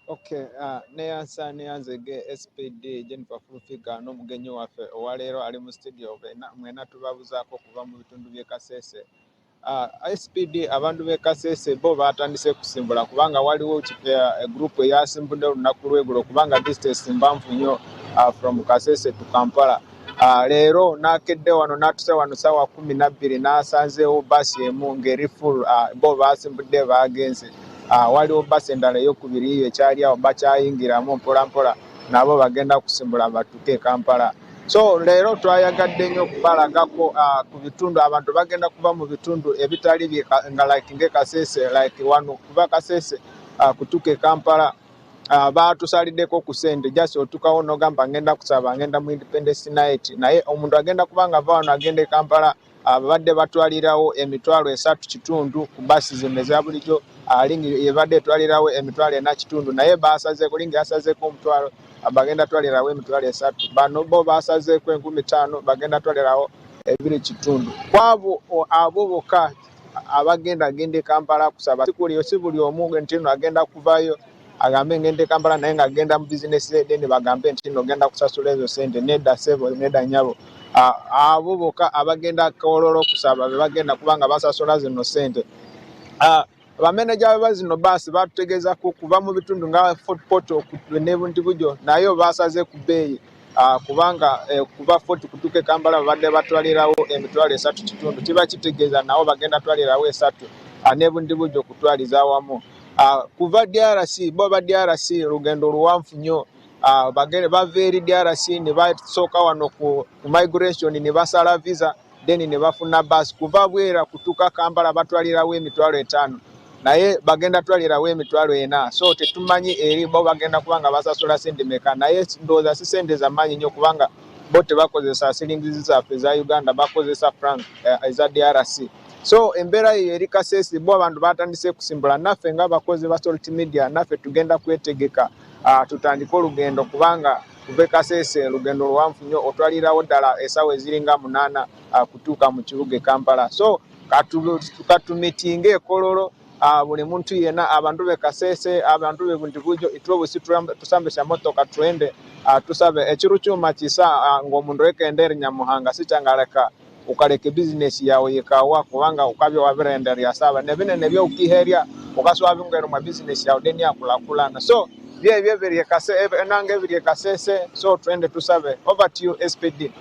Okay, neyanze ge SPD Jennifer Fulfiga n'omugenyi waffe owaleero ali mu studio mwena tubabuzaako kuva mu bitundu by'e Kasese. SPD abantu b'e Kasese bo batandise kusimbula kubanga waliwo group eyasimbudde olunaku lw'eggulo kubanga distance mpanvu nnyo from Kasese to Kampala. Leero n'akedde wano n'atuse wano ssaawa 12 n'asanzeewo basi emu ng'eri full, bo basimbudde baagenze. Waliwo basi endala ey'okubiri ekyali awo bakyayingiramu mpola mpola nabo bagenda kusimbula batuuke e Kampala. So leero twayagadde nnyo okubalagako ku bitundu abantu bagenda kuva mu bitundu ebitali nga like nge Kasese like wano kuva Kasese kutuuka e Kampala. Batusaliddeko ku ssente just otukawo n'ogamba ngenda kusaba ngenda mu Independence Night, naye omuntu agenda kubanga ava wano agenda e Kampala babadde batwalirawo emitwalo 3.5 ku basi zino eza bulijjo, lingi yebadde etwalirawo emitwalo 4.5, naye basazeeko lingi yasazeeko omutwalo bagenda twalirawo emitwalo 3. Bano bo basazeeko 5000 bagenda twalirawo 2.5. Kwabo abo bokka abagenda e Kampala kusaba si buli omu nti no agenda kuvayo agambe ngende e Kampala naye ng'agenda mu bizinesi then bagambe nti no genda kusasula ezo sente. Nedda sebo nedda nyabo. Abo bokka abagenda Kololo kusaba be bagenda kubanga basasula zino sente. Bameneja ba zino basi batutegeezako kuva mu bitundu nga Fort Portal ne Buntibujjo naye basaze ku bbeeyi kubanga kuva Fort kutuuka e Kampala babadde batwalirawo emitwalo 3.5, kiba kitegeeza nabo bagenda twalirawo 3 ne Buntibujjo kutwaliza awamu. Kuva DRC bo ba DRC lugendo luwanvu nnyo, bava eri DRC ne basooka wano ku migration ne basala visa then ne bafuna basi kuva Bwera kutuuka Kampala batwalirawo emitwalo 5 naye bagenda twalirawo emitwalo 4. So tetumanyi eri bo bagenda kubanga basasula sente meka, naye ndowooza si sente za maanyi nnyo kubanga bo tebakozesa siringizi zaffe za Uganda, bakozesa franc eza DRC. So embeera yo eri Kasese bo abantu batandise kusimbula, naffe ng'abakozi ba Salt Media naffe tugenda kwetegeka tutandike olugendo kubanga kuva Kasese lugendo luwanvu nnyo, otwalirawo ddala essaawa eziringa 8 kutuuka mu kibuga e Kampala. So katumitinge e Kololo, buli muntu yenna, abantu be Kasese, abantu be Buntibujjo, ituobusi tusambisa motoka twende tusabe ekiru kyuma kisa ng'omuntu ekendera Nyamuhanga sicyangaleka ukaleke business yawe yekawa kubanga ukabya wabirenda ya saba nebinene byo ukiherya ukaswa bingero mu business yawe deni yakulakulana. So bye biri Kasese nange biri Kasese, so twende tusabe. Over to you SPD.